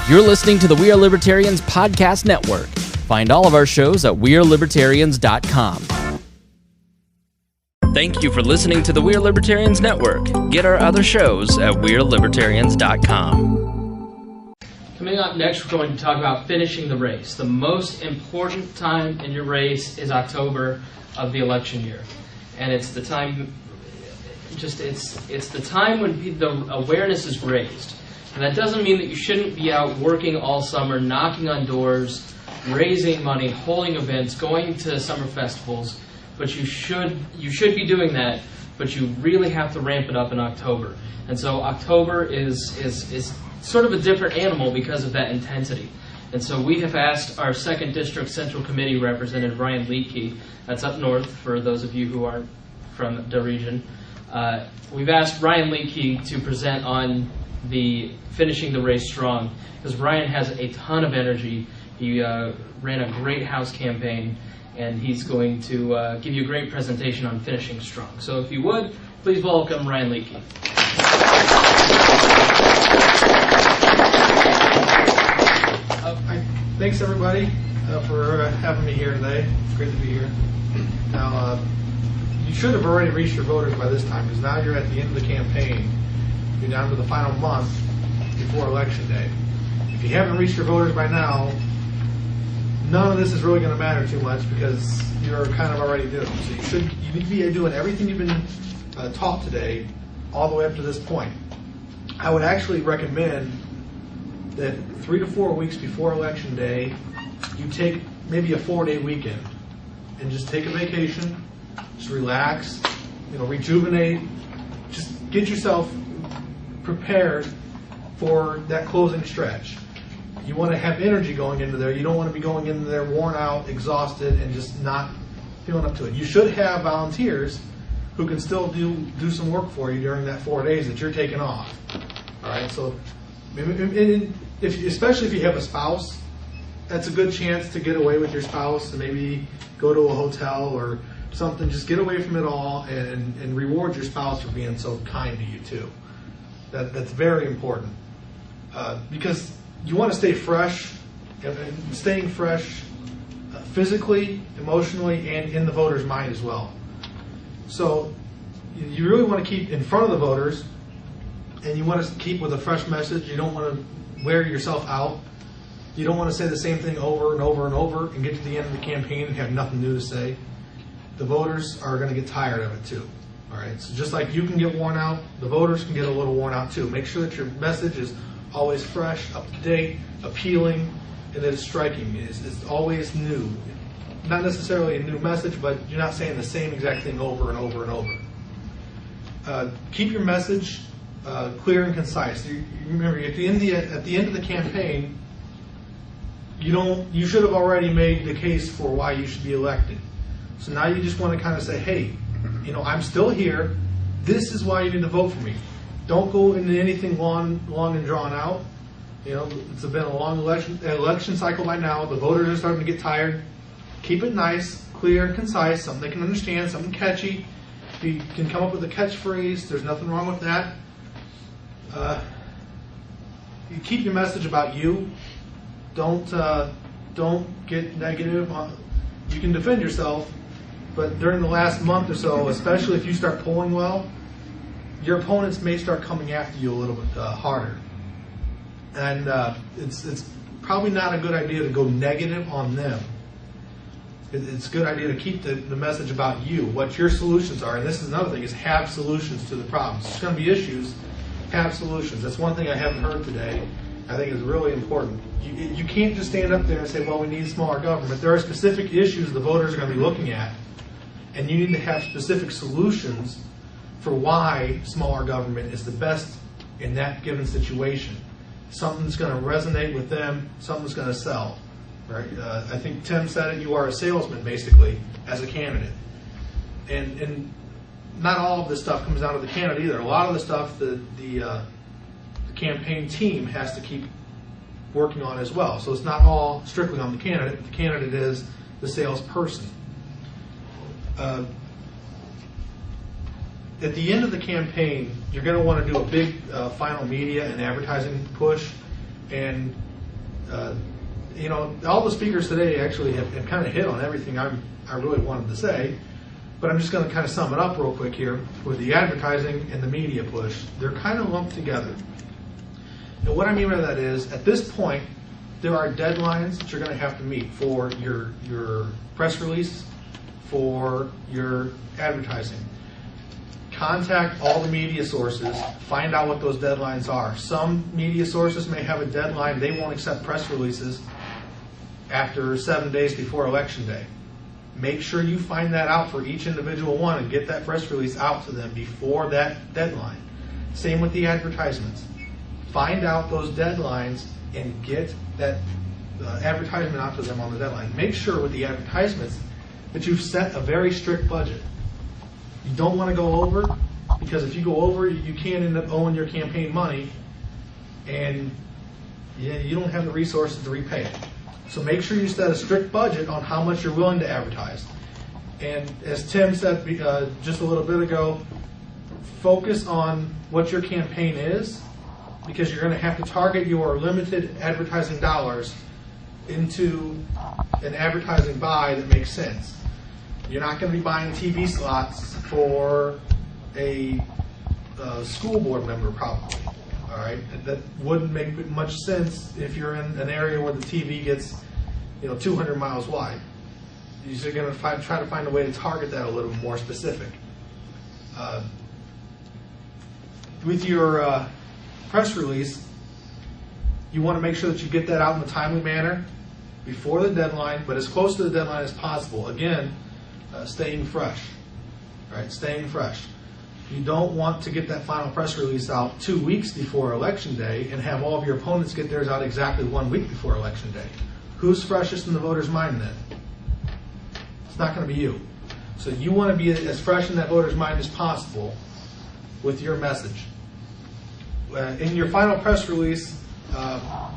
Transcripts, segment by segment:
You're listening to the We Are Libertarians podcast network. Find all of our shows at wearelibertarians.com. Thank you for listening to the We Are Libertarians network. Get our other shows at wearelibertarians.com. Coming up next, we're going to talk about finishing the race. The most important time in your race is October of the election year. And it's the time, it's the time when the awareness is raised. And that doesn't mean that you shouldn't be out working all summer, knocking on doors, raising money, holding events, going to summer festivals. But you should be doing that, but you really have to ramp it up in October. And so October is sort of a different animal because of that intensity. And so we have asked our 2nd District Central Committee Representative Ryan Leakey, that's up north for those of you who aren't from the region, we've asked Ryan Leakey to present on the finishing the race strong, because Ryan has a ton of energy. He ran a great House campaign, and he's going to give you a great presentation on finishing strong. So if you would, please welcome Ryan Leakey. Thanks everybody for having me here today. It's great to be here. Now, you should have already reached your voters by this time, because now you're at the end of the campaign. You're down to the final month before Election Day. If you haven't reached your voters by now, none of this is really going to matter too much, because you're kind of already doomed. So you need to be doing everything you've been taught today all the way up to this point. I would actually recommend that 3 to 4 weeks before Election Day, you take maybe a 4-day weekend and just take a vacation, just relax, rejuvenate, just get yourself prepared for that closing stretch. You want to have energy going into there. You don't want to be going into there worn out, exhausted, and just not feeling up to it. You should have volunteers who can still do some work for you during that 4 days that you're taking off. All right, so especially if you have a spouse, that's a good chance to get away with your spouse and maybe go to a hotel or something. Just get away from it all and reward your spouse for being so kind to you too. That's very important, because you want to stay fresh, and staying fresh physically, emotionally, and in the voter's mind as well. So you really want to keep in front of the voters, and you want to keep with a fresh message. You don't want to wear yourself out. You don't want to say the same thing over and over and over and get to the end of the campaign and have nothing new to say. The voters are going to get tired of it too. All right, so just like you can get worn out, the voters can get a little worn out too. Make sure that your message is always fresh, up to date, appealing, and that it's striking. It's always new. Not necessarily a new message, but you're not saying the same exact thing over and over and over. Keep your message clear and concise. You remember, at the end of the campaign, you should have already made the case for why you should be elected. So now you just want to kind of say, hey, I'm still here. This is why you need to vote for me. Don't go into anything long and drawn out. It's been a long election cycle by now. The voters are starting to get tired. Keep it nice, clear, and concise, something they can understand, something catchy. If you can come up with a catchphrase, there's nothing wrong with that. You keep your message about you. Don't get negative. You can defend yourself, but during the last month or so, especially if you start polling well, your opponents may start coming after you a little bit harder. And it's probably not a good idea to go negative on them. It's a good idea to keep the message about you, what your solutions are. And this is another thing, is have solutions to the problems. There's going to be issues, have solutions. That's one thing I haven't heard today. I think is really important. You can't just stand up there and say, well, we need smaller government. There are specific issues the voters are going to be looking at, and you need to have specific solutions for why smaller government is the best in that given situation. Something's going to resonate with them, something's going to sell. Right? I think Tim said it, you are a salesman, basically, as a candidate. And not all of this stuff comes down to the candidate either. A lot of the stuff the campaign team has to keep working on as well. So it's not all strictly on the candidate. The candidate is the salesperson. At the end of the campaign, you're going to want to do a big final media and advertising push, and All the speakers today actually have kind of hit on everything I really wanted to say, but I'm just going to kind of sum it up real quick here with the advertising and the media push. They're kind of lumped together. And what I mean by that is, at this point, there are deadlines that you're going to have to meet for your press release, for your advertising. Contact all the media sources, find out what those deadlines are. Some media sources may have a deadline, they won't accept press releases after 7 days before Election Day. Make sure you find that out for each individual one and get that press release out to them before that deadline. Same with the advertisements. Find out those deadlines and get that advertisement out to them on the deadline. Make sure with the advertisements that you've set a very strict budget. You don't want to go over, because if you go over, you can end up owing your campaign money, and you don't have the resources to repay it. So make sure you set a strict budget on how much you're willing to advertise. And as Tim said just a little bit ago, focus on what your campaign is, because you're going to have to target your limited advertising dollars into an advertising buy that makes sense. You're not going to be buying TV slots for a school board member, probably. All right, that wouldn't make much sense if you're in an area where the TV gets, 200 miles wide. You're going to try to find a way to target that a little more specific. With your press release, you want to make sure that you get that out in a timely manner before the deadline, but as close to the deadline as possible. Again, staying fresh. Right, staying fresh. You don't want to get that final press release out 2 weeks before Election Day and have all of your opponents get theirs out exactly 1 week before Election Day. Who's freshest in the voter's mind then? It's not going to be you. So you want to be as fresh in that voter's mind as possible with your message. In your final press release,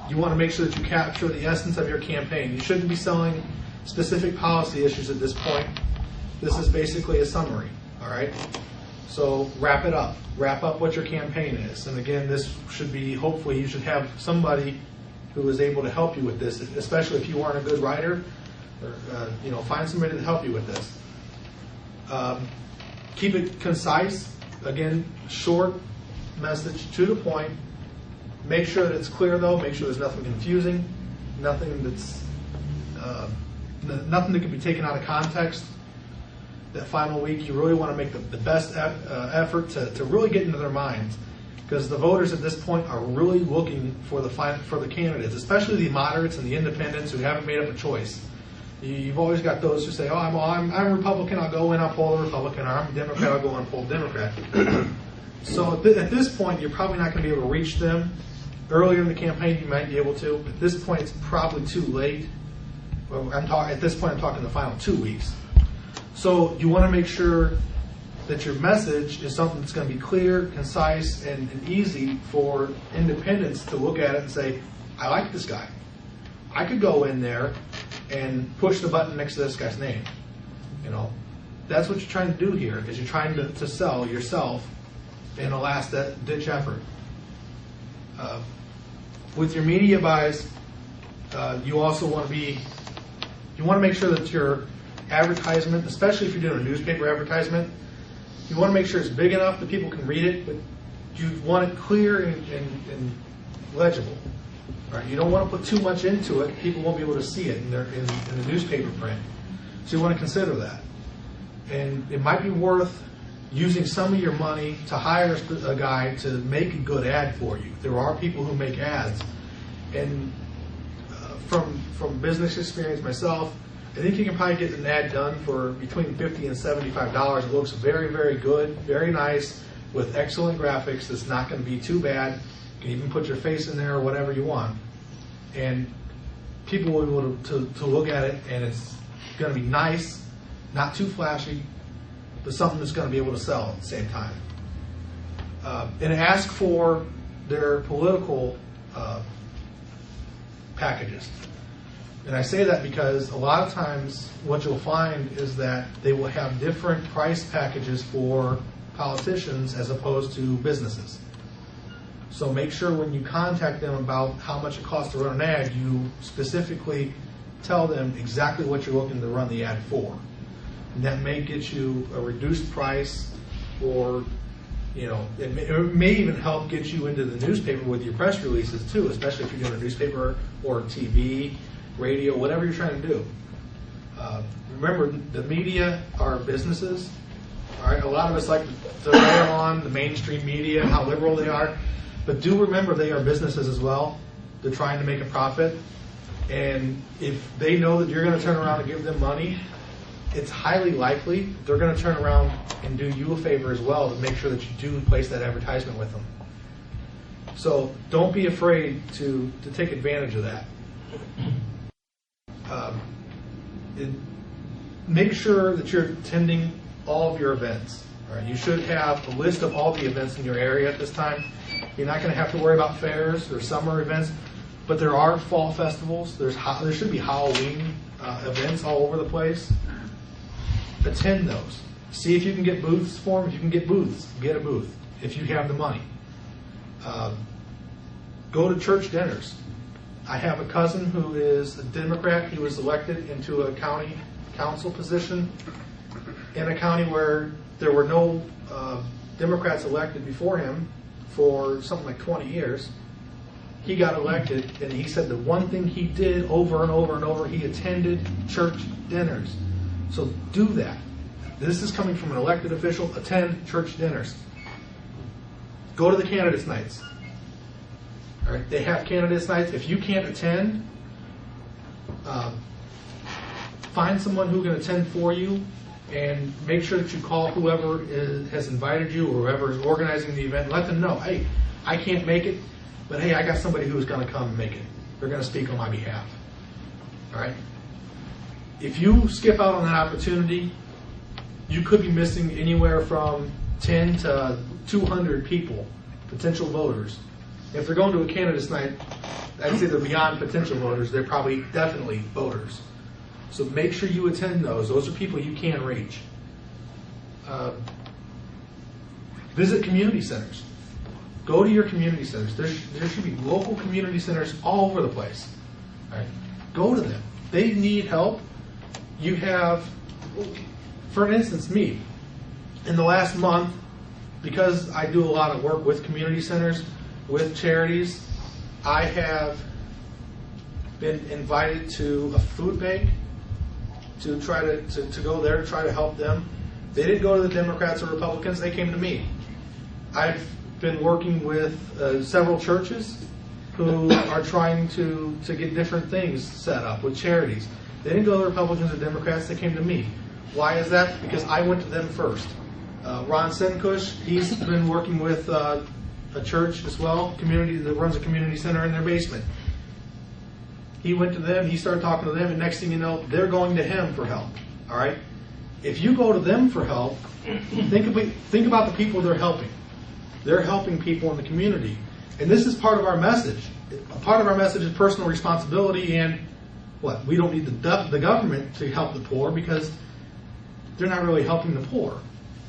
you want to make sure that you capture the essence of your campaign. You shouldn't be selling specific policy issues at this point. This is basically a summary, all right? So wrap it up. Wrap up what your campaign is. And again, this should be, hopefully you should have somebody who is able to help you with this, especially if you aren't a good writer, or find somebody to help you with this. Keep it concise. Again, short message, to the point. Make sure that it's clear, though. Make sure there's nothing confusing, nothing that's nothing that can be taken out of context. That final week, you really want to make the best effort to really get into their minds, because the voters at this point are really looking for the candidates, especially the moderates and the independents who haven't made up a choice. You've always got those who say, "Oh, I'm a Republican. I'll go in. I'll poll a Republican." Or "I'm a Democrat. I'll go in and poll Democrat." So at this point, you're probably not going to be able to reach them. Earlier in the campaign, you might be able to. At this point, it's probably too late. Well, at this point, I'm talking the final 2 weeks. So you want to make sure that your message is something that's going to be clear, concise, and easy for independents to look at it and say, "I like this guy. I could go in there and push the button next to this guy's name." That's what you're trying to do here, is you're trying to sell yourself in a last-ditch effort. With your media buys, you also want to make sure that your advertisement, especially if you're doing a newspaper advertisement, you want to make sure it's big enough that people can read it, but you want it clear and legible. Right? You don't want to put too much into it. People won't be able to see it in the newspaper print. So you want to consider that. And it might be worth using some of your money to hire a guy to make a good ad for you. There are people who make ads. And from business experience myself, I think you can probably get an ad done for between $50 and $75. It looks very, very good, very nice, with excellent graphics. It's not going to be too bad. You can even put your face in there or whatever you want. And people will be able to look at it, and it's going to be nice, not too flashy, but something that's going to be able to sell at the same time. And ask for their political packages. And I say that because a lot of times what you'll find is that they will have different price packages for politicians as opposed to businesses. So make sure when you contact them about how much it costs to run an ad, you specifically tell them exactly what you're looking to run the ad for. And that may get you a reduced price, or it may even help get you into the newspaper with your press releases too, especially if you're doing a newspaper or TV, radio, whatever you're trying to do. Remember, the media are businesses. All right, a lot of us like to rail on the mainstream media and how liberal they are, but do remember they are businesses as well. They're trying to make a profit, and if they know that you're going to turn around and give them money, it's highly likely they're going to turn around and do you a favor as well to make sure that you do place that advertisement with them. So don't be afraid to take advantage of that. Make sure that you're attending all of your events. All right, you should have a list of all the events in your area at this time. You're not going to have to worry about fairs or summer events, but there are fall festivals. There should be Halloween events all over the place. Attend those. See if you can get booths for them. If you can get booths, get a booth if you have the money. Go to church dinners. I have a cousin who is a Democrat. He was elected into a county council position in a county where there were no Democrats elected before him for something like 20 years. He got elected, and he said the one thing he did over and over and over, he attended church dinners. So do that. This is coming from an elected official. Attend church dinners. Go to the candidates' nights. All right, they have candidates' nights. If you can't attend, find someone who can attend for you, and make sure that you call whoever has invited you or whoever is organizing the event. Let them know, hey, I can't make it, but hey, I got somebody who is going to come and make it. They're going to speak on my behalf. All right. If you skip out on that opportunity, you could be missing anywhere from 10 to 200 people, potential voters. If they're going to a candidate's night, I'd say they're beyond potential voters. They're probably definitely voters. So make sure you attend those. Those are people you can reach. Visit community centers. Go to your community centers. There should be local community centers all over the place. All right? Go to them. They need help. You have, for instance, me. In the last month, because I do a lot of work with community centers, with charities, I have been invited to a food bank to try to go there to try to help them. They didn't go to the Democrats or Republicans. They came to me. I've been working with several churches who are trying to get different things set up with charities. They didn't go to the Republicans or Democrats. They came to me. Why is that? Because I went to them first. Ron Senkush, he's been working with a church as well, community that runs a community center in their basement. He went to them, he started talking to them, and next thing you know, they're going to him for help. All right? If you go to them for help, think about the people they're helping. They're helping people in the community. And this is part of our message. Part of our message is personal responsibility, and what? We don't need the government to help the poor because they're not really helping the poor.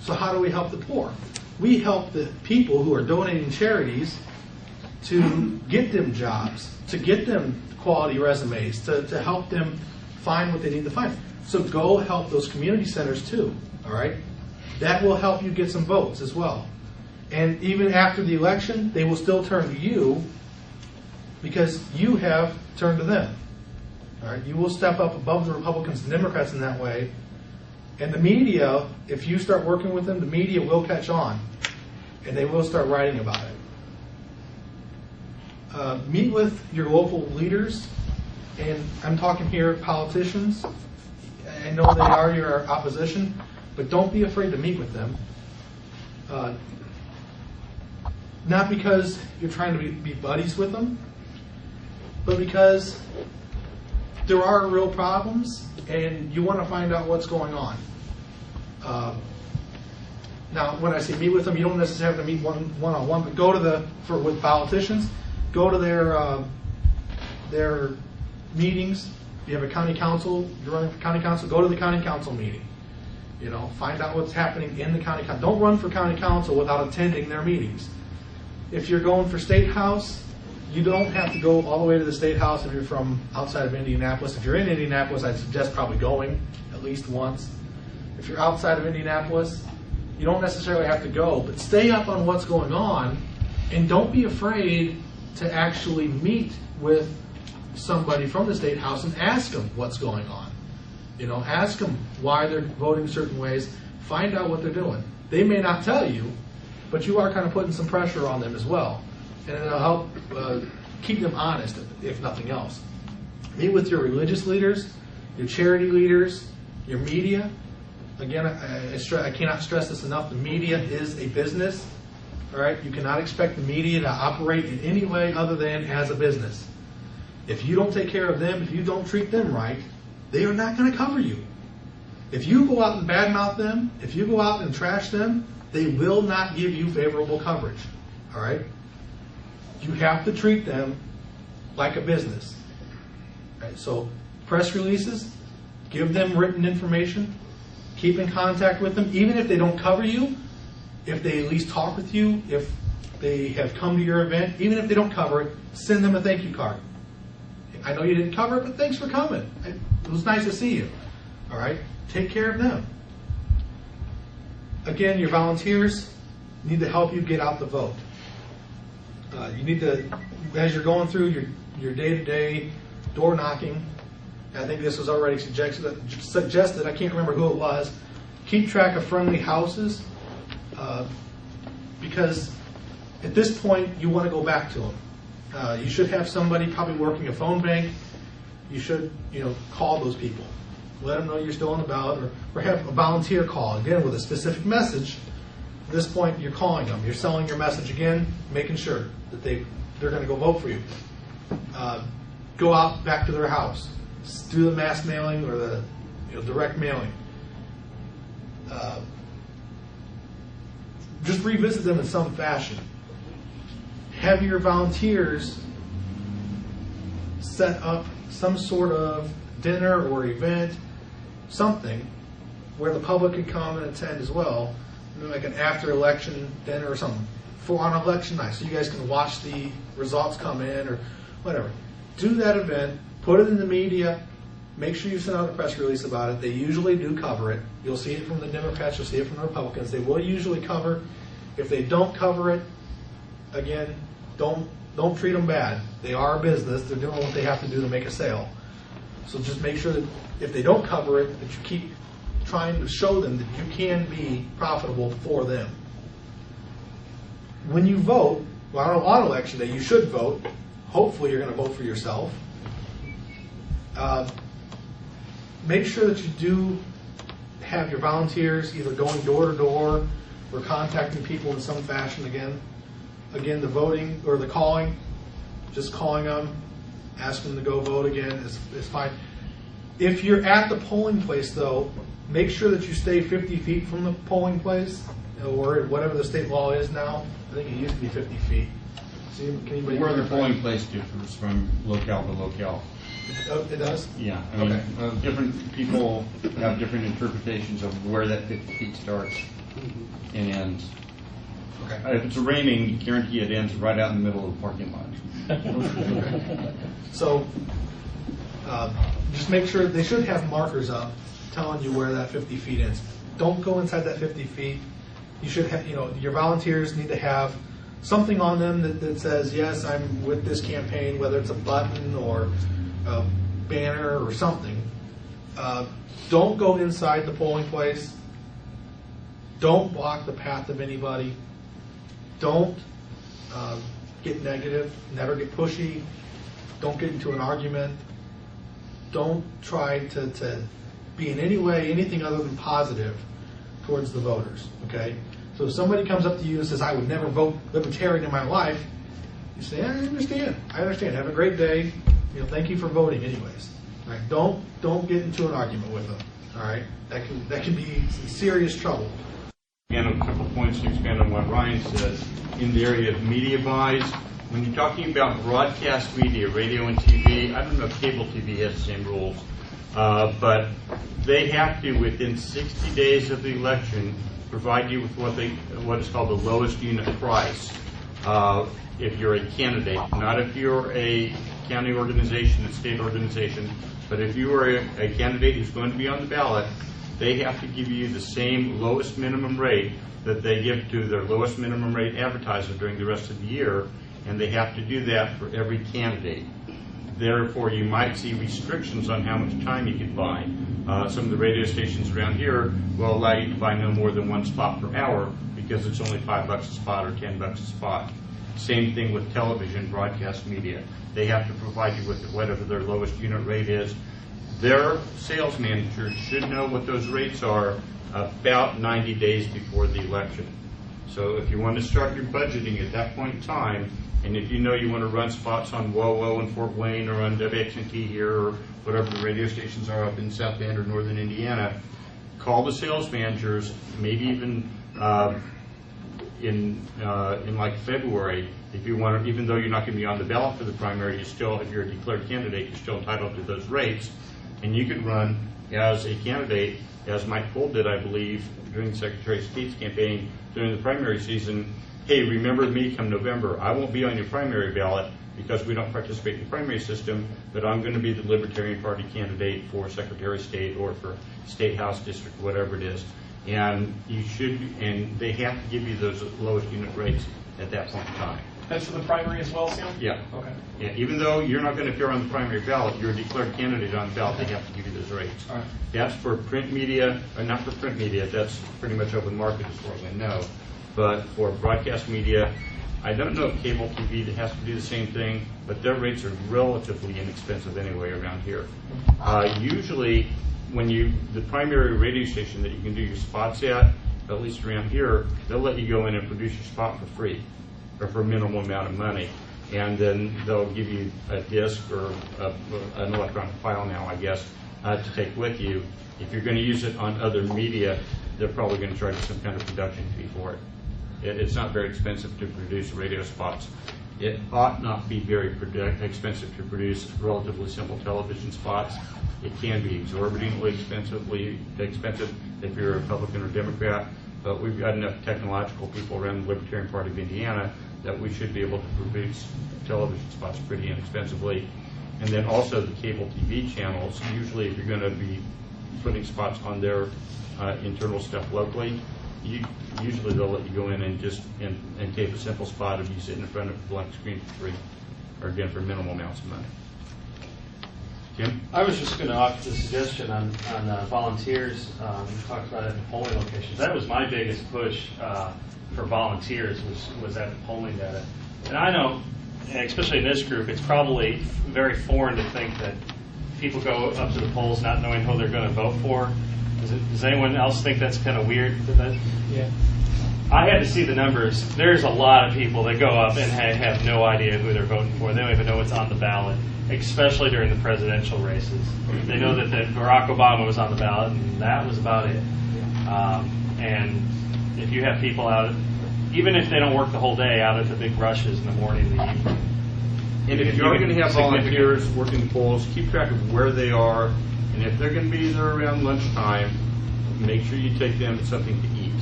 So how do we help the poor? We help the people who are donating charities to get them jobs, to get them quality resumes, to help them find what they need to find. So go help those community centers too, all right? That will help you get some votes as well. And even after the election, they will still turn to you because you have turned to them. All right? You will step up above the Republicans and Democrats in that way. And the media, if you start working with them, the media will catch on. And they will start writing about it. Meet with your local leaders. And I'm talking here politicians. I know they are your opposition, but don't be afraid to meet with them. Not because you're trying to be buddies with them, but because there are real problems and you want to find out what's going on. Now, when I say meet with them, you don't necessarily have to meet one-on-one, but go to with politicians, go to their meetings. If you have a county council, you're running for county council, go to the county council meeting. You know, find out what's happening in the county council. Don't run for county council without attending their meetings. If you're going for State House, you don't have to go all the way to the State House if you're from outside of Indianapolis. If you're in Indianapolis, I'd suggest probably going at least once. If you're outside of Indianapolis, you don't necessarily have to go, but stay up on what's going on, and don't be afraid to actually meet with somebody from the State House and ask them what's going on. You know, ask them why they're voting certain ways. Find out what they're doing. They may not tell you, but you are kind of putting some pressure on them as well. And it'll help keep them honest, if nothing else. Meet with your religious leaders, your charity leaders, your media. Again, I cannot stress this enough. The media is a business. All right? You cannot expect the media to operate in any way other than as a business. If you don't take care of them, if you don't treat them right, they are not going to cover you. If you go out and badmouth them, if you go out and trash them, they will not give you favorable coverage. All right? You have to treat them like a business. All right? So press releases, give them written information, keep in contact with them, even if they don't cover you, if they at least talk with you, if they have come to your event, even if they don't cover it, send them a thank you card. I know you didn't cover it, but thanks for coming. It was nice to see you. All right? Take care of them. Again, your volunteers need to help you get out the vote. You need to, as you're going through your day-to-day door knocking, I think this was already suggested, I can't remember who it was, keep track of friendly houses, because at this point you want to go back to them. You should have somebody probably working a phone bank. You should, call those people. Let them know you're still on the ballot, or have a volunteer call, again, with a specific message. At this point, you're calling them. You're selling your message again, making sure that they're going to go vote for you. Go out back to their house. Do the mass mailing or the direct mailing. Just revisit them in some fashion. Have your volunteers set up some sort of dinner or event, something, where the public can come and attend as well, like an after-election dinner or something, on election night, so you guys can watch the results come in or whatever. Do that event, put it in the media, make sure you send out a press release about it. They usually do cover it. You'll see it from the Democrats, you'll see it from the Republicans. They will usually cover. If they don't cover it, again, don't treat them bad. They are a business. They're doing what they have to do to make a sale. So just make sure that if they don't cover it, that you keep trying to show them that you can be profitable for them. When you vote, on election day, you should vote. Hopefully you're going to vote for yourself. Make sure that you do have your volunteers either going door to door or contacting people in some fashion again. Again, the voting or the calling, just calling them, asking them to go vote again is fine. If you're at the polling place, though, make sure that you stay 50 feet from the polling place, or whatever the state law is now. I think it used to be 50 feet. Where the polling place differs from locale to locale. It does? Yeah. I mean, different people have different interpretations of where that 50 feet starts and ends. Okay. If it's raining, guarantee it ends right out in the middle of the parking lot. Okay. So just make sure they should have markers up telling you where that 50 feet ends. Don't go inside that 50 feet. You should have, your volunteers need to have something on them that says, yes, I'm with this campaign, whether it's a button or a banner or something. Don't go inside the polling place. Don't block the path of anybody. Don't get negative. Never get pushy. Don't get into an argument. Don't try to be in any way anything other than positive towards the voters. Okay? So if somebody comes up to you and says, I would never vote Libertarian in my life, you say, I understand. Have a great day. Thank you for voting anyways. All right? Don't get into an argument with them. All right? That can be some serious trouble. And a couple points to expand on what Ryan says. In the area of media buys, when you're talking about broadcast media, radio and TV, I don't know if cable TV has the same rules, but they have to, within 60 days of the election, provide you with what is called the lowest unit price if you're a candidate, not if you're a county organization, a state organization, but if you are a candidate who's going to be on the ballot, they have to give you the same lowest minimum rate that they give to their lowest minimum rate advertiser during the rest of the year, and they have to do that for every candidate. Therefore, you might see restrictions on how much time you can buy. Some of the radio stations around here will allow you to buy no more than one spot per hour because it's only $5 a spot or $10 a spot. Same thing with television, broadcast media. They have to provide you with whatever their lowest unit rate is. Their sales managers should know what those rates are about 90 days before the election. So if you want to start your budgeting at that point in time, and if you know you want to run spots on WOWO in Fort Wayne or on WXNT here or whatever the radio stations are up in South Bend or Northern Indiana, call the sales managers, maybe even in like February, if you want to, even though you're not going to be on the ballot for the primary, you still, if you're a declared candidate, you're still entitled to those rates, and you could run as a candidate, as Mike Cole did, I believe, during the Secretary of State's campaign during the primary season. Hey, remember me come November. I won't be on your primary ballot because we don't participate in the primary system, but I'm going to be the Libertarian Party candidate for Secretary of State or for State House District, whatever it is. And you should, and they have to give you those lowest unit rates at that point in time. That's for the primary as well, Sam? Yeah. Okay. Yeah, even though you're not going to appear on the primary ballot, you're a declared candidate on the ballot, they have to give you those rates. All right. That's for print media, or not for print media, that's pretty much open market as far as I know. But for broadcast media, I don't know if cable TV has to do the same thing, but their rates are relatively inexpensive anyway around here. Usually, when the primary radio station that you can do your spots at least around here, they'll let you go in and produce your spot for free or for a minimal amount of money. And then they'll give you a disc or an electronic file now, I guess, to take with you. If you're going to use it on other media, they're probably going to charge you some kind of production fee for it. It's not very expensive to produce radio spots. It ought not be very expensive to produce relatively simple television spots. It can be exorbitantly expensive if you're a Republican or Democrat, but we've got enough technological people around the Libertarian Party of Indiana that we should be able to produce television spots pretty inexpensively. And then also the cable TV channels, usually if you're going to be putting spots on their internal stuff locally, usually they'll let you go in and just and tape a simple spot of you sitting in front of a blank screen for free, or again for minimal amounts of money. Jim? I was just going to offer the suggestion on volunteers. We talked about it at the polling locations. That was my biggest push for volunteers was at the polling data. And I know, especially in this group, it's probably very foreign to think that people go up to the polls not knowing who they're going to vote for. Does anyone else think that's kind of weird? Yeah. I had to see the numbers. There's a lot of people that go up and have no idea who they're voting for. They don't even know what's on the ballot, especially during the presidential races. They know that Barack Obama was on the ballot, and that was about it. And if you have people out, even if they don't work the whole day, out at the big rushes in the morning and the evening. And if you're going to have volunteers working the polls, keep track of where they are, and if they're going to be there around lunchtime, make sure you take them something to eat,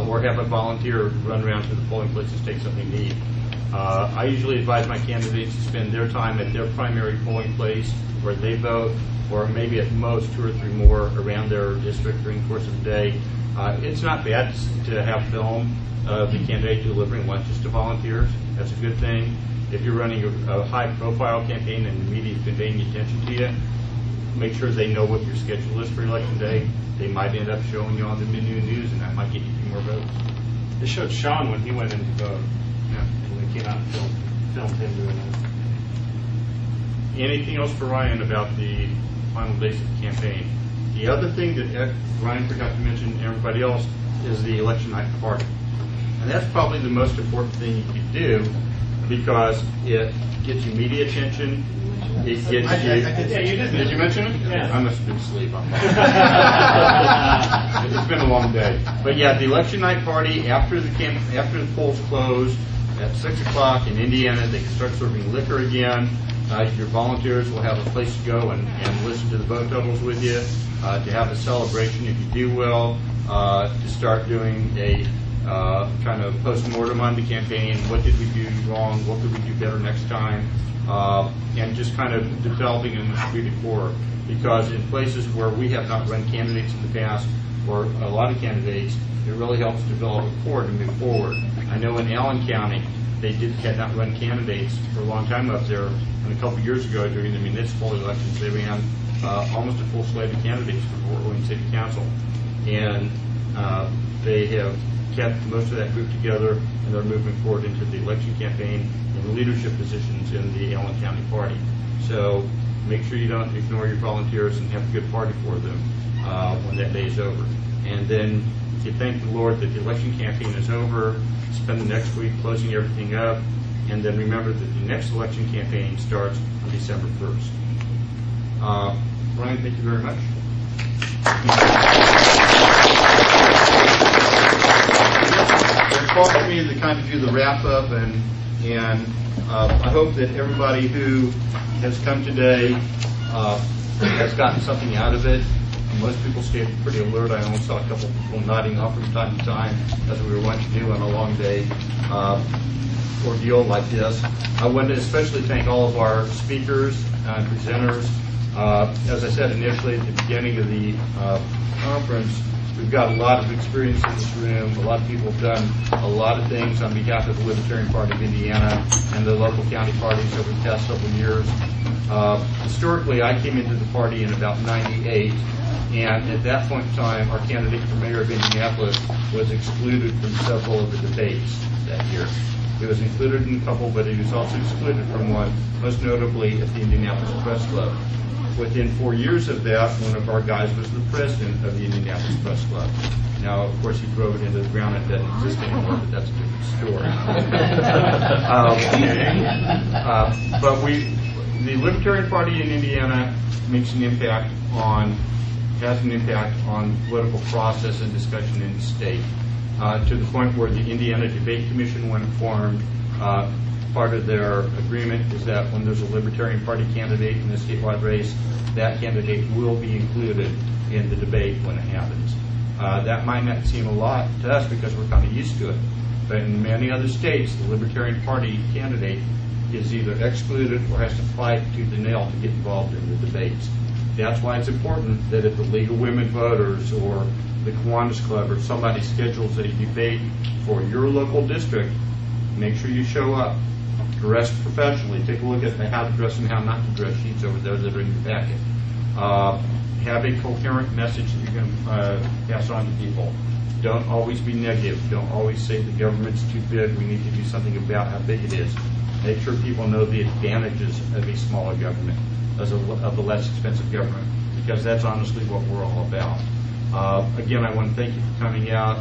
or have a volunteer run around to the polling places, take something to eat. I usually advise my candidates to spend their time at their primary polling place where they vote, or maybe at most 2 or 3 more around their district during the course of the day. It's not bad to have film of the candidate delivering lunches to volunteers. That's a good thing. If you're running a high-profile campaign and the media is conveying attention to you, make sure they know what your schedule is for election day. They might end up showing you on the menu news, and that might get you a few more votes. They showed Sean when he went in to vote. Yeah. When they came out and filmed him doing that. Anything else for Ryan about the final days of the campaign? The other thing that Ryan forgot to mention, and everybody else, is the election night party. And that's probably the most important thing you could do because it gets you media attention. It gets you. Did you mention it? Yeah. I must have been asleep. It's been a long day. But yeah, the election night party after the polls close at 6 o'clock in Indiana, they can start serving liquor again. Your volunteers will have a place to go and listen to the vote totals with you, to have a celebration if you do well, to start doing a kind of post-mortem on the campaign. What did we do wrong? What could we do better next time? And just kind of developing an disputed core. Because in places where we have not run candidates in the past, or a lot of candidates, it really helps develop a core to move forward. I know in Allen County, they had not run candidates for a long time up there, and a couple of years ago during the municipal elections, they ran almost a full slate of candidates for Fort Wayne City Council. And they have kept most of that group together, and they're moving forward into the election campaign and the leadership positions in the Allen County Party. So make sure you don't ignore your volunteers and have a good party for them when that day is over. And then you thank the Lord that the election campaign is over, spend the next week closing everything up, and then remember that the next election campaign starts on December 1st. Brian, thank you very much. It falls to me to kind of do the wrap up, and I hope that everybody who has come today has gotten something out of it. Most people stayed pretty alert. I only saw a couple of people nodding off from time to time, as we were wont to do on a long day ordeal like this. I want to especially thank all of our speakers and presenters. As I said initially at the beginning of the conference, we've got a lot of experience in this room. A lot of people have done a lot of things on behalf of the Libertarian Party of Indiana and the local county parties over the past several years. Historically, I came into the party in about '98, and at that point in time, our candidate for mayor of Indianapolis was excluded from several of the debates that year. He was included in a couple, but he was also excluded from one, most notably at the Indianapolis Press Club. Within 4 years of that, one of our guys was the president of the Indianapolis Press Club. Now, of course, he drove it into the ground and it doesn't exist anymore, but that's a different story. But the Libertarian Party in Indiana has an impact on the political process and discussion in the state, to the point where the Indiana Debate Commission, when formed, part of their agreement is that when there's a Libertarian Party candidate in the statewide race, that candidate will be included in the debate when it happens. That might not seem a lot to us because we're kind of used to it, but in many other states, the Libertarian Party candidate is either excluded or has to fight tooth and nail to get involved in the debates. That's why it's important that if the League of Women Voters or the Kiwanis Club or somebody schedules a debate for your local district, make sure you show up. Dress professionally. Take a look at the how to dress and how not to dress sheets over there that are in your packet. Have a coherent message that you're going to pass on to people. Don't always be negative. Don't always say the government's too big. We need to do something about how big it is. Make sure people know the advantages of a smaller government, of the less expensive government, because that's honestly what we're all about. Again, I want to thank you for coming out.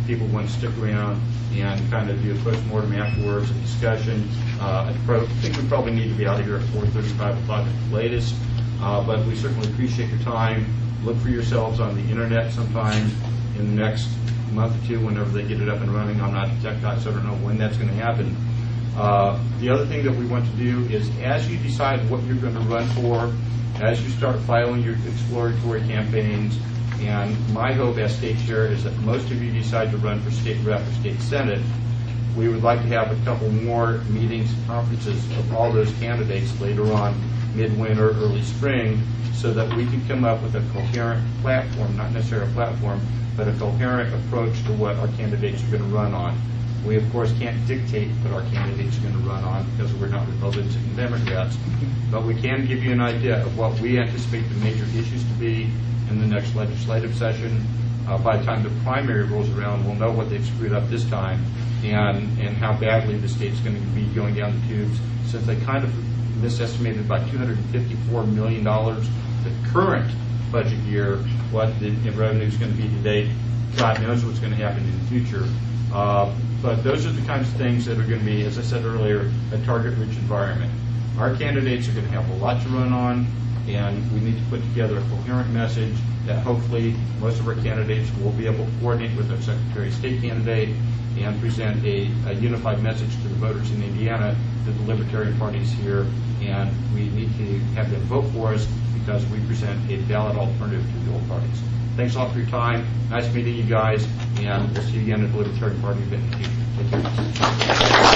People want to stick around and kind of do a post-mortem afterwards, a discussion. I think we probably need to be out of here at 4:35 o'clock at the latest, but we certainly appreciate your time. Look for yourselves on the internet sometime in the next month or two whenever they get it up and running. I'm not a tech guy, so I don't know when that's going to happen. The other thing that we want to do is, as you decide what you're going to run for, as you start filing your exploratory campaigns, and my hope as state chair is that most of you decide to run for state rep or state senate, we would like to have a couple more meetings and conferences of all those candidates later on, midwinter, early spring, so that we can come up with a coherent platform, not necessarily a platform, but a coherent approach to what our candidates are going to run on. We, of course, can't dictate what our candidates are going to run on because we're not Republicans and Democrats, but we can give you an idea of what we anticipate the major issues to be in the next legislative session. By the time the primary rolls around, we'll know what they've screwed up this time and how badly the state's going to be going down the tubes, since they kind of misestimated by $254 million the current budget year, what the revenue is going to be to date. God knows what's going to happen in the future. But those are the kinds of things that are going to be, as I said earlier, a target-rich environment. Our candidates are going to have a lot to run on, and we need to put together a coherent message that hopefully most of our candidates will be able to coordinate with our Secretary of State candidate and present a unified message to the voters in Indiana that the Libertarian Party is here and we need to have them vote for us because we present a valid alternative to the old parties. Thanks a lot for your time. Nice meeting you guys, and we'll see you again at the Libertarian Party event in the future. Take care.